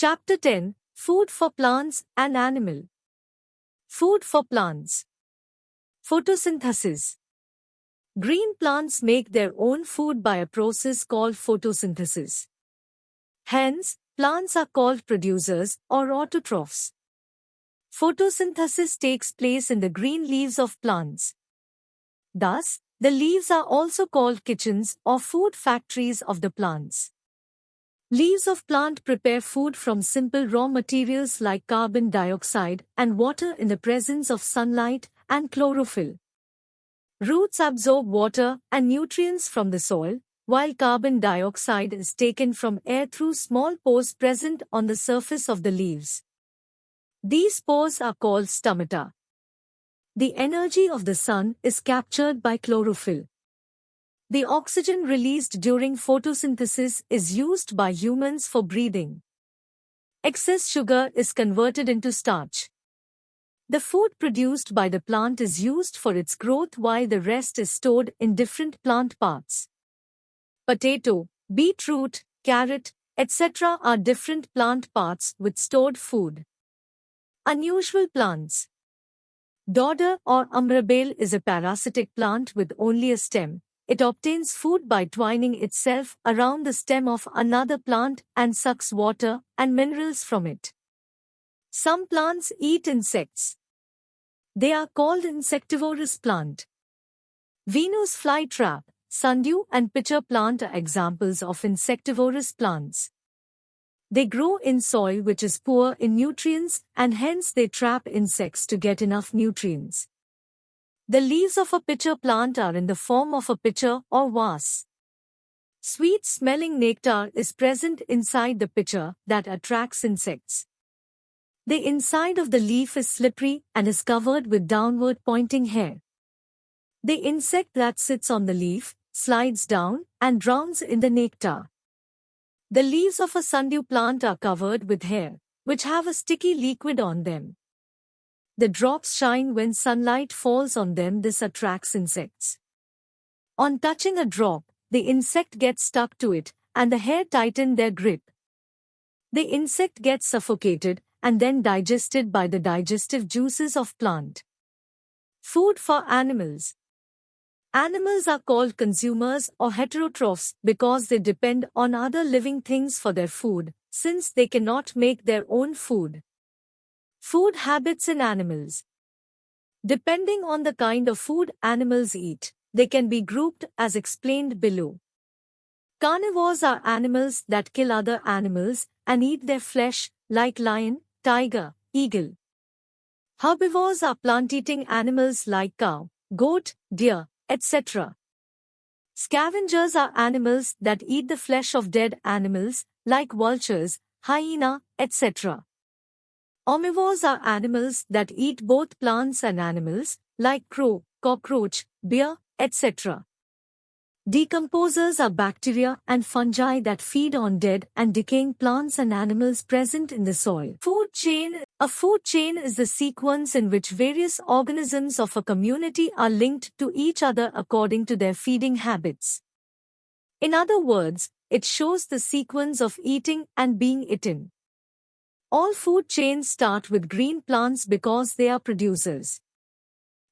Chapter 10: Food for Plants and Animal. Food for plants. Photosynthesis. Green plants make their own food by a process called photosynthesis. Hence, plants are called producers or autotrophs. Photosynthesis takes place in the green leaves of plants. Thus, the leaves are also called kitchens or food factories of the plants. Leaves of plant prepare food from simple raw materials like carbon dioxide and water in the presence of sunlight and chlorophyll. Roots absorb water and nutrients from the soil, while carbon dioxide is taken from air through small pores present on the surface of the leaves. These pores are called stomata. The energy of the sun is captured by chlorophyll. The oxygen released during photosynthesis is used by humans for breathing. Excess sugar is converted into starch. The food produced by the plant is used for its growth while the rest is stored in different plant parts. Potato, beetroot, carrot, etc. are different plant parts with stored food. Unusual plants. Dodder or umbrabale is a parasitic plant with only a stem. It obtains food by twining itself around the stem of another plant and sucks water and minerals from it. Some plants eat insects. They are called insectivorous plant. Venus flytrap, sundew and pitcher plant are examples of insectivorous plants. They grow in soil which is poor in nutrients and hence they trap insects to get enough nutrients. The leaves of a pitcher plant are in the form of a pitcher or vase. Sweet-smelling nectar is present inside the pitcher that attracts insects. The inside of the leaf is slippery and is covered with downward-pointing hair. The insect that sits on the leaf slides down and drowns in the nectar. The leaves of a sundew plant are covered with hair, which have a sticky liquid on them. The drops shine when sunlight falls on them. This attracts insects. On touching a drop, the insect gets stuck to it, and the hair tighten their grip. The insect gets suffocated and then digested by the digestive juices of plant. Food for animals. Animals are called consumers or heterotrophs because they depend on other living things for their food, since they cannot make their own food. Food habits in animals. Depending on the kind of food animals eat, they can be grouped as explained below. Carnivores are animals that kill other animals and eat their flesh, like lion, tiger, eagle. Herbivores are plant-eating animals like cow, goat, deer, etc. Scavengers are animals that eat the flesh of dead animals, like vultures, hyena, etc. Omnivores are animals that eat both plants and animals, like crow, cockroach, bear, etc. Decomposers are bacteria and fungi that feed on dead and decaying plants and animals present in the soil. Food chain. A food chain is the sequence in which various organisms of a community are linked to each other according to their feeding habits. In other words, it shows the sequence of eating and being eaten. All food chains start with green plants because they are producers.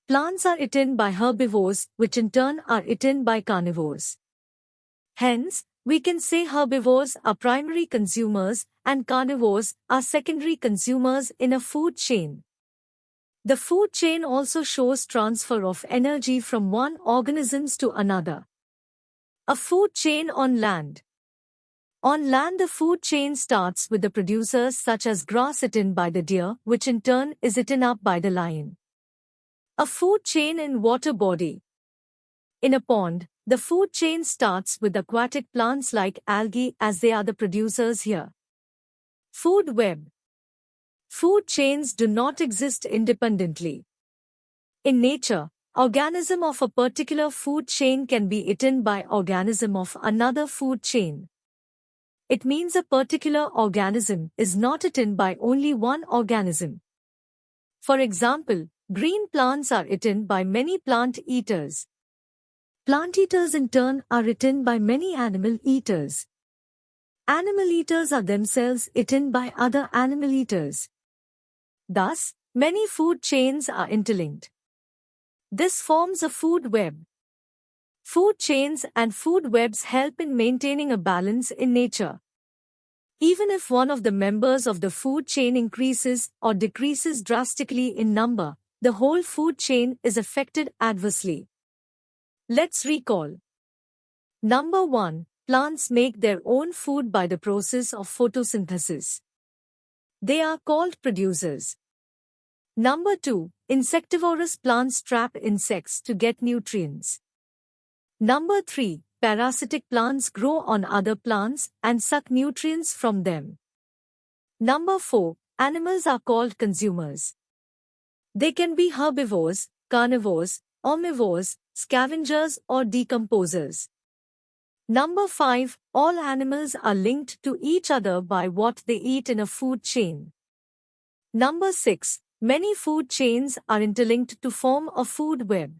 Plants are eaten by herbivores, which in turn are eaten by carnivores. Hence, we can say herbivores are primary consumers and carnivores are secondary consumers in a food chain. The food chain also shows transfer of energy from one organism to another. A food chain on land. On land, the food chain starts with the producers such as grass eaten by the deer, which in turn is eaten up by the lion. A food chain in water body. In a pond, the food chain starts with aquatic plants like algae as they are the producers here. Food web. Food chains do not exist independently. In nature, organism of a particular food chain can be eaten by organism of another food chain. It means a particular organism is not eaten by only one organism. For example, green plants are eaten by many plant eaters. Plant eaters in turn are eaten by many animal eaters. Animal eaters are themselves eaten by other animal eaters. Thus, many food chains are interlinked. This forms a food web. Food chains and food webs help in maintaining a balance in nature. Even if one of the members of the food chain increases or decreases drastically in number, the whole food chain is affected adversely. Let's recall. Number 1. Plants make their own food by the process of photosynthesis. They are called producers. Number 2. Insectivorous plants trap insects to get nutrients. Number 3. Parasitic plants grow on other plants and suck nutrients from them. Number 4. Animals are called consumers. They can be herbivores, carnivores, omnivores, scavengers or decomposers. Number 5. All animals are linked to each other by what they eat in a food chain. Number 6. Many food chains are interlinked to form a food web.